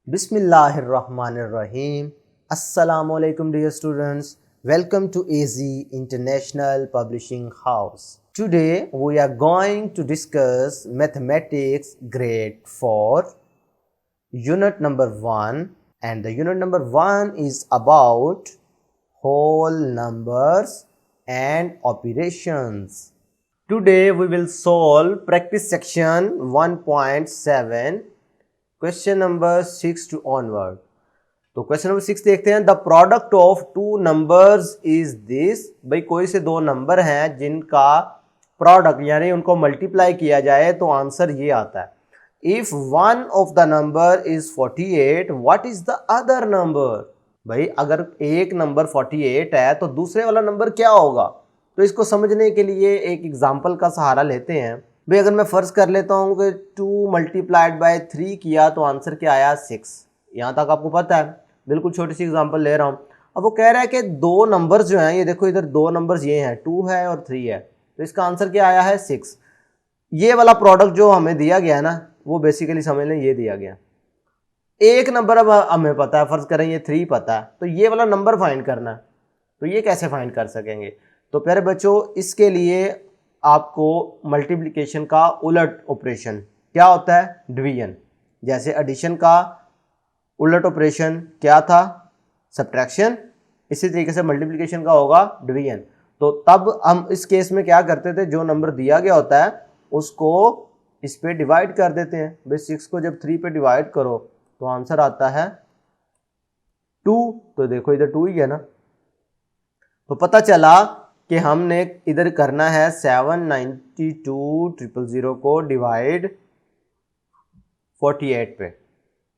Bismillahirrahmanirrahim. Assalamualaikum dear students. Welcome to AZ International Publishing House. Today we are going to discuss mathematics grade 4 unit number 1, and the unit number 1 is about whole numbers and operations. Today we will solve practice section 1.7 question number 6 to onward. तो question number 6 देखते हैं। The product of two numbers is this. भाई कोई से दो number हैं जिनका product यानी उनको मल्टीप्लाई किया जाए तो आंसर ये आता है। If one of the number is 48 what is the other number. भाई अगर एक नंबर 48 है तो दूसरे वाला नंबर क्या होगा। तो इसको समझने के लिए एक एग्जाम्पल का सहारा लेते हैं। भाई अगर मैं फर्ज कर लेता हूँ कि 2 मल्टीप्लाइड बाय 3 किया तो आंसर क्या आया 6। यहाँ तक आपको पता है, बिल्कुल छोटी सी एग्जांपल ले रहा हूँ। अब वो कह रहा है कि दो नंबर्स जो हैं, ये देखो इधर दो नंबर्स ये हैं 2 है और 3 है, तो इसका आंसर क्या आया है 6। ये वाला प्रोडक्ट जो हमें दिया गया ना वो बेसिकली समझ लें ये दिया गया। एक नंबर अब हमें पता है, फर्ज करें ये 3 पता है, तो ये वाला नंबर फाइंड करना है। तो ये कैसे फाइंड कर सकेंगे। तो प्यारे बच्चों इसके लिए आपको मल्टीप्लिकेशन का उलट ऑपरेशन क्या होता है, डिवीजन। जैसे एडिशन का उलट ऑपरेशन क्या था, सब्ट्रैक्शन, इसी तरीके से मल्टीप्लिकेशन का होगा डिवीजन। तो तब हम इस केस में क्या करते थे, जो नंबर दिया गया होता है उसको इस पे डिवाइड कर देते हैं। भाई 6 को जब 3 पे डिवाइड करो तो आंसर आता है 2। तो देखो इधर 2 ही है ना। तो पता चला कि हमने इधर करना है 792,000 को डिवाइड 48 पे।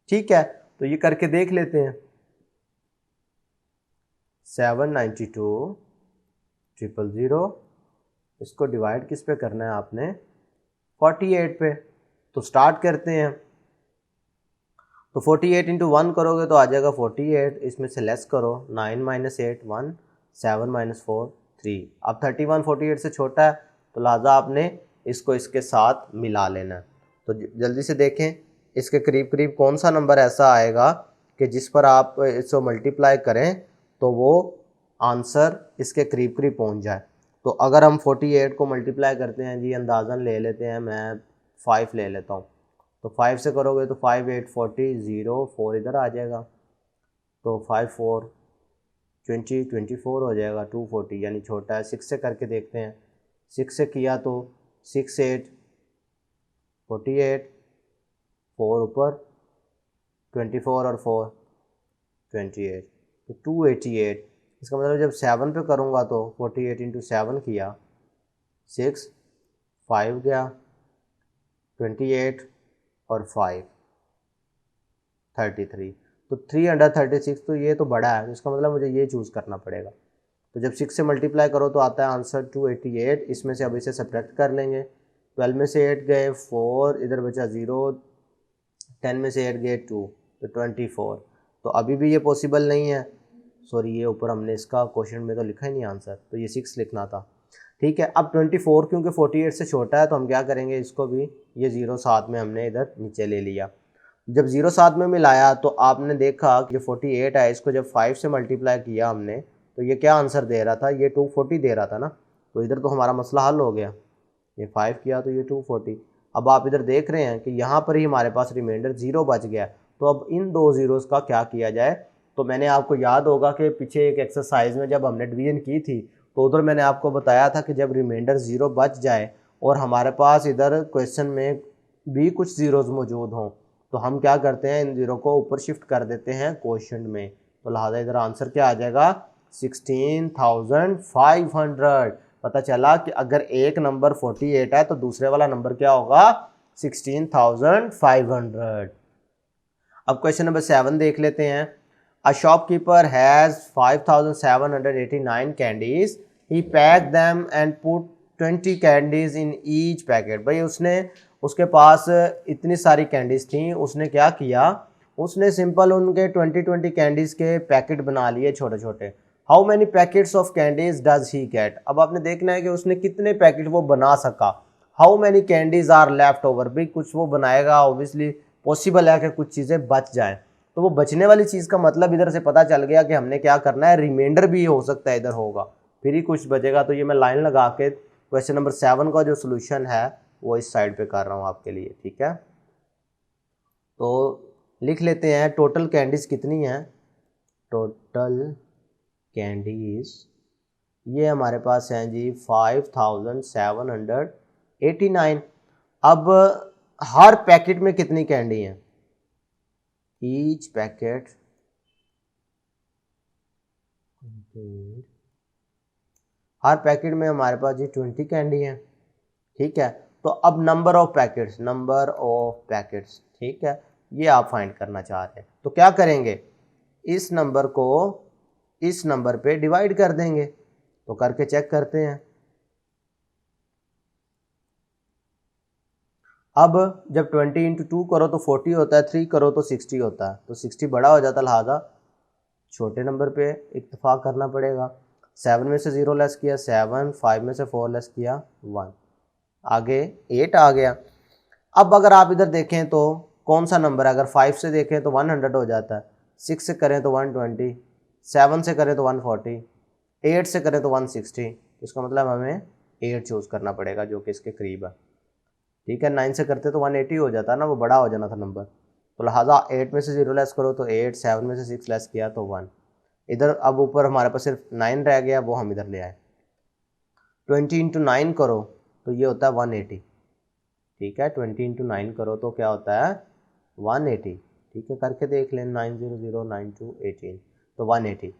ठीक है, तो ये करके देख लेते हैं। 792,000 इसको डिवाइड किस पे करना है आपने, 48 पे। तो स्टार्ट करते हैं। तो 48 इंटू 1 करोगे तो आ जाएगा 48, इसमें से लेस करो 9 माइनस 8 1, 7 माइनस 4 3। अब 31 48 से छोटा है तो लिहाजा आपने इसको इसके साथ मिला लेना है। तो जल्दी से देखें इसके करीब करीब कौन सा नंबर ऐसा आएगा कि जिस पर आप इसको मल्टीप्लाई करें तो वो आंसर इसके करीब करीब पहुंच जाए। तो अगर हम 48 को मल्टीप्लाई करते हैं जी, अंदाज़न ले लेते हैं, मैं 5 ले लेता हूँ। तो 5 से करोगे तो 5 8 40 0 4 इधर आ जाएगा। तो 5 4 20 24 हो जाएगा, 240 यानी छोटा है। 6 से करके देखते हैं। 6 से किया तो 6 8 48, 4 ऊपर 24 और 4 28, तो 288। इसका मतलब जब 7 पे करूँगा तो 48 इंटू 7 किया 6 5 गया 28 और 5 33, तो 336। तो ये तो बड़ा है, तो इसका मतलब मुझे ये चूज़ करना पड़ेगा। तो जब 6 से मल्टीप्लाई करो तो आता है आंसर 288। इसमें से अब इसे सब्ट्रैक्ट कर लेंगे। 12 में से 8 गए 4, इधर बचा 0, 10 में से 8 गए 2, तो 24। तो अभी भी ये पॉसिबल नहीं है, सॉरी ये ऊपर हमने इसका क्वेश्चन में तो लिखा ही नहीं आंसर, तो ये 6 लिखना था। ठीक है, अब 24 क्योंकि 48 से छोटा है तो हम क्या करेंगे, इसको भी ये 0 साथ में हमने इधर नीचे ले लिया। जब 0 साथ में मिलाया तो आपने देखा कि 48 है, इसको जब 5 से मल्टीप्लाई किया हमने तो ये क्या आंसर दे रहा था, ये 240 दे रहा था ना। तो इधर तो हमारा मसला हल हो गया। ये 5 किया तो ये 240। अब आप इधर देख रहे हैं कि यहाँ पर ही हमारे पास रिमाइंडर 0 बच गया। तो अब इन दो ज़ीरोज़ का क्या किया जाए। तो मैंने आपको याद होगा कि पीछे एक एक्सरसाइज में जब हमने डिवीजन की थी तो उधर मैंने आपको बताया था कि जब रिमाइंडर 0 बच जाए और हमारे पास इधर क्वेश्चन में भी कुछ ज़ीरोज़ मौजूद हों तो हम क्या करते हैं, इन 0 को ऊपर शिफ्ट कर देते हैं क्वोशंट में। तो लिहाजा इधर आंसर क्या आ जाएगा 16,500। पता चला कि अगर एक नंबर 48 है तो दूसरे वाला नंबर क्या होगा 16,500। अब क्वेश्चन नंबर 7 देख लेते हैं। A shopkeeper has 5,789 candies, he pack them and put 20 candies in each packet. भाई उसके पास इतनी सारी कैंडीज थी, उसने क्या किया, उसने सिंपल उनके 20 कैंडीज के पैकेट बना लिए छोटे छोटे। How many packets of candies does he get. अब आपने देखना है कि उसने कितने पैकेट वो बना सका। How many candies are left over, भाई कुछ वो बनाएगा, ऑब्वियसली पॉसिबल है कि कुछ चीज़ें बच जाएं। तो वो बचने वाली चीज़ का मतलब इधर से पता चल गया कि हमने क्या करना है, रिमाइंडर भी हो सकता है इधर होगा, फिर ही कुछ बचेगा। तो ये मैं लाइन लगा के क्वेश्चन नंबर 7 का जो सोल्यूशन है वो इस साइड पे कर रहा हूँ आपके लिए, ठीक है। तो लिख लेते हैं टोटल कैंडीज कितनी है। टोटल कैंडीज ये हमारे पास हैं जी 5789। अब हर पैकेट में कितनी कैंडी है, ईच पैकेट हर पैकेट में हमारे पास जी 20 कैंडी है, ठीक है। तो अब नंबर ऑफ पैकेट्स, ठीक है, ये आप फाइंड करना चाह रहे हैं। तो क्या करेंगे, इस नंबर को इस नंबर पे डिवाइड कर देंगे। तो करके चेक करते हैं। अब जब 20 इंटू 2 करो तो 40 होता है, 3 करो तो 60 होता है। तो 60 बड़ा हो जाता है, लिहाजा छोटे नंबर पे इत्तेफाक करना पड़ेगा। 7 में से 0 लेस किया 7, 5 में से 4 लेस किया 1, आगे 8 आ गया। अब अगर आप इधर देखें तो कौन सा नंबर है, अगर 5 से देखें तो 100 हो जाता है, 6 से करें तो 120, 7 से करें तो 140, 8 से करें तो 160। इसका मतलब हमें 8 चूज़ करना पड़ेगा जो कि इसके करीब है, ठीक है। 9 से करते तो 180 हो जाता है ना, वो बड़ा हो जाना था नंबर। तो लिहाजा 8 में से 0 लेस करो तो 8, 7 में से 6 लेस किया तो 1। इधर अब ऊपर हमारे पास सिर्फ 9 रह गया, वो हम इधर ले आए। 20 इंटू 9 करो तो ये होता है 180, ठीक है। 20 इंटू 9 करो तो क्या होता है 180, ठीक है। करके देख लें 9009218 तो 180।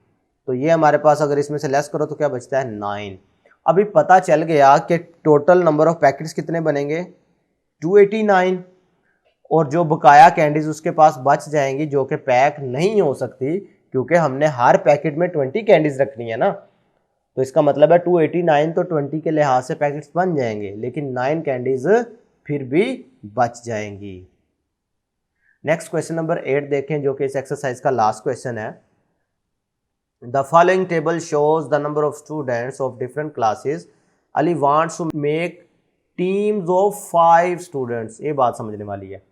तो ये हमारे पास अगर इसमें से लेस करो तो क्या बचता है 9। अभी पता चल गया कि टोटल नंबर ऑफ पैकेट्स कितने बनेंगे 289, और जो बकाया कैंडीज उसके पास बच जाएंगी जो कि पैक नहीं हो सकती, क्योंकि हमने हर पैकेट में 20 कैंडीज रखनी है ना। तो इसका मतलब है 289 तो 20 के लिहाज से पैकेट्स बन जाएंगे, लेकिन 9 कैंडीज फिर भी बच जाएंगी। नेक्स्ट क्वेश्चन नंबर 8 देखें, जो कि इस एक्सरसाइज का लास्ट क्वेश्चन है। The following table shows the number of students of different classes. Ali wants to make teams of 5 students. ये बात समझने वाली है।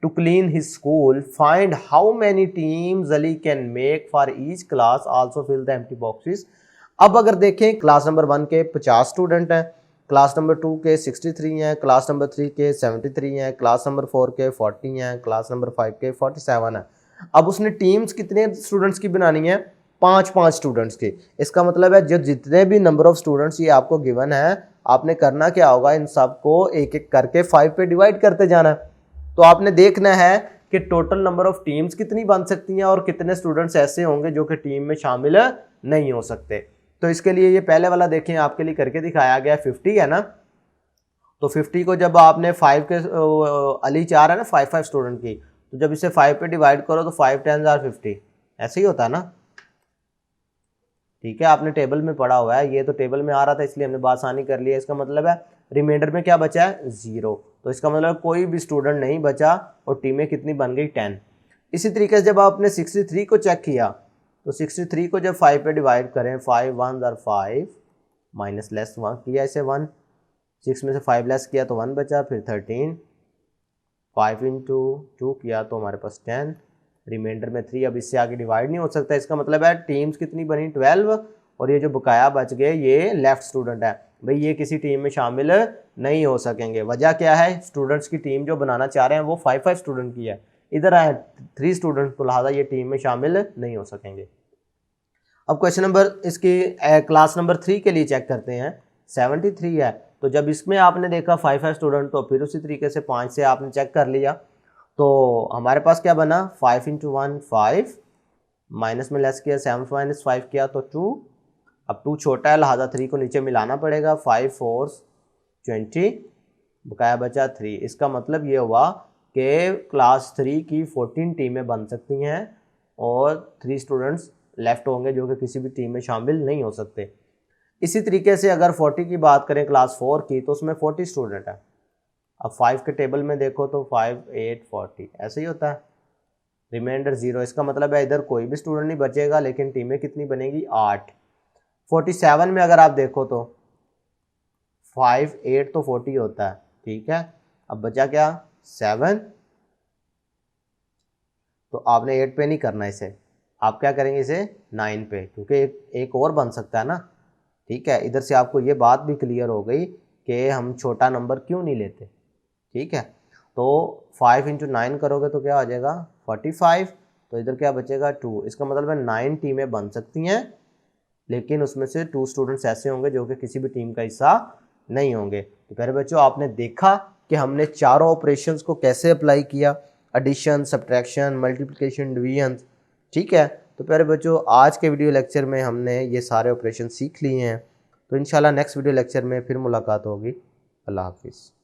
To clean his school, find how many teams Ali can make for each class, also fill the empty boxes. अब अगर देखें class number 1 के 50 student हैं, क्लास नंबर 2 के 63 हैं, क्लास नंबर 3 के 73 हैं, क्लास नंबर 4 के 40 हैं, क्लास नंबर 5 के 47 हैं। अब उसने टीम्स कितने स्टूडेंट्स की बनानी है, 5-5 स्टूडेंट्स की। इसका मतलब है जो जितने भी नंबर ऑफ स्टूडेंट्स ये आपको गिवन है, आपने करना क्या होगा, इन सबको एक एक करके 5 पे डिवाइड करते जाना है। तो आपने देखना है कि टोटल नंबर ऑफ टीम्स कितनी बन सकती हैं और कितने स्टूडेंट्स ऐसे होंगे जो कि टीम में शामिल नहीं हो सकते। तो इसके लिए ये पहले वाला देखें आपके लिए करके दिखाया गया 50 है ना। तो 50 को जब आपने 5 के अली 4 है ना 5 स्टूडेंट की, तो जब इसे 5 पे डिवाइड करो तो 5 10 आर 50, ऐसे ही होता है ना, ठीक है। आपने टेबल में पढ़ा हुआ है, ये तो टेबल में आ रहा था इसलिए हमने बात आसानी कर ली है। इसका मतलब है रिमाइंडर में क्या बचा है 0, तो इसका मतलब कोई भी स्टूडेंट नहीं बचा और टीमें कितनी बन गई 10। इसी तरीके से जब आपने 63 को चेक किया तो 63 को जब 5 पे डिवाइड करें, 5 1 आर 5 माइनस लेस 1 किया इसे 1, 6 में से 5 लेस किया तो 1 बचा, फिर 13, 5 इंटू 2 किया तो हमारे पास 10, रिमाइंडर में 3। अब इससे आगे डिवाइड नहीं हो सकता। इसका मतलब है टीम्स कितनी बनी 12, और ये जो बकाया बच गए ये लेफ्ट स्टूडेंट है। भाई ये किसी टीम में शामिल नहीं हो सकेंगे। वजह क्या है, स्टूडेंट्स की टीम जो बनाना चाह रहे हैं वो 5 स्टूडेंट की है, इधर आए 3 स्टूडेंट, तो लिहाजा ये टीम में शामिल नहीं हो सकेंगे। अब क्वेश्चन नंबर इसकी क्लास नंबर 3 के लिए चेक करते हैं। 73 है, तो जब इसमें आपने देखा 5 स्टूडेंट, तो फिर उसी तरीके से 5 से आपने चेक कर लिया, तो हमारे पास क्या बना 5 इंटू 1 5, माइनस में लेस किया 7 माइनस 5 किया तो 2। अब 2 छोटा है लिहाजा 3 को नीचे मिलाना पड़ेगा, 5 4 20, बकाया बचा 3। इसका मतलब ये हुआ कि क्लास 3 की 14 टीमें बन सकती हैं और 3 स्टूडेंट्स लेफ्ट होंगे जो कि किसी भी टीम में शामिल नहीं हो सकते। इसी तरीके से अगर 40 की बात करें क्लास 4 की, तो उसमें 40 स्टूडेंट है। अब 5 के टेबल में देखो तो 5 8 40 ऐसे ही होता है, रिमाइंडर 0। इसका मतलब है इधर कोई भी स्टूडेंट नहीं बचेगा, लेकिन टीमें कितनी बनेगी 8। 47 में अगर आप देखो तो 5 8 तो 40 होता है, ठीक है। अब बचा क्या 7, तो आपने 8 पे नहीं करना इसे, आप क्या करेंगे इसे 9 पे, क्योंकि एक और बन सकता है ना। ठीक है, इधर से आपको ये बात भी क्लियर हो गई कि हम छोटा नंबर क्यों नहीं लेते। ठीक है, तो 5 इंटू 9 करोगे तो क्या आ जाएगा 45, तो इधर क्या बचेगा 2। इसका मतलब है 9 टीमें बन सकती हैं, लेकिन उसमें से 2 स्टूडेंट्स ऐसे होंगे जो कि किसी भी टीम का हिस्सा नहीं होंगे। तो प्यारे बच्चों, आपने देखा कि हमने चारों ऑपरेशंस को कैसे अप्लाई किया, एडिशन, सब्ट्रैक्शन, मल्टीप्लिकेशन, डिवीजन। ठीक है, तो प्यारे बच्चों, आज के वीडियो लेक्चर में हमने ये सारे ऑपरेशन सीख लिए हैं। तो इंशाल्लाह नेक्स्ट वीडियो लेक्चर में फिर मुलाकात होगी। अल्लाह हाफिज़।